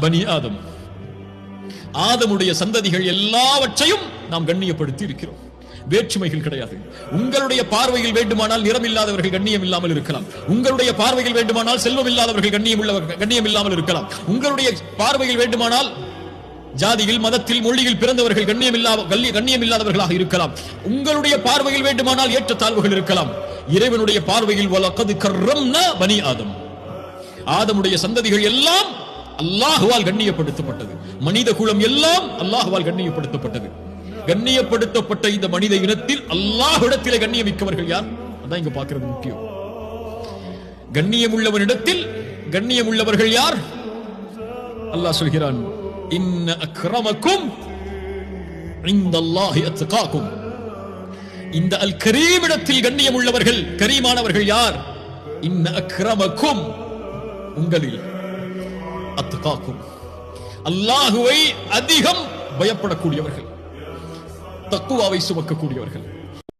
பனி ஆதம், ஆதமுடைய சந்ததிகள் எல்லாவற்றையும் நாம் கண்ணியப்படுத்தி இருக்கிறோம். வேற்றுமைகள் கிடையாது. உங்களுடைய பார்வையில் வேண்டுமானால் நிறம் இல்லாதவர்கள் கண்ணியம் இல்லாமல் இருக்கலாம். உங்களுடைய பார்வையில் வேண்டுமானால் செல்வம் இல்லாதவர்கள் கண்ணியம் இல்லாமல் இருக்கலாம். உங்களுடைய பார்வையில் வேண்டுமானால் ஜாதியில், மதத்தில், மொழியில் பிறந்தவர்கள் கண்ணியம் இல்லாதவர்களாக இருக்கலாம். உங்களுடைய பார்வையில் வேண்டுமானால் ஏற்றத்தாழ்வுகள் இருக்கலாம். இறைவனுடைய பார்வையில் வலகத் கர்ரம்னா பனி ஆதம், ஆதமுடைய சந்ததிகள் எல்லாம் அல்லாஹ்வால் கண்ணியப்படுத்தப்பட்டது. மனித குலம் எல்லாம் அல்லாஹ்வால் கண்ணியப்படுத்தப்பட்டது. கண்ணியப்படுத்தப்பட்ட இந்த மனித இனத்தில் அல்லாஹ்விடத்திலே கண்ணியமிக்கவர்கள் யார்? அதான் இங்க பார்க்கிறது முக்கியம். கண்ணியம் உள்ளவனிடத்தில் கண்ணியம் உள்ளவர்கள் யார்? அல்லாஹ் சொல்கிறான், இன்ன அக்ரமக்கும் இன்தல்லாஹி அத்காக்கும். இந்த அல் கரீம் இடத்தில் கண்ணியம் உள்ளவர்கள், கரீமானவர்கள் யார்? இன்ன அக்ரமக்கும், உங்களில், அத்காக்கும், அல்லாஹுவை அதிகம் பயப்படக்கூடியவர்கள், தக்குவாவை சுமக்கக்கூடியவர்கள்.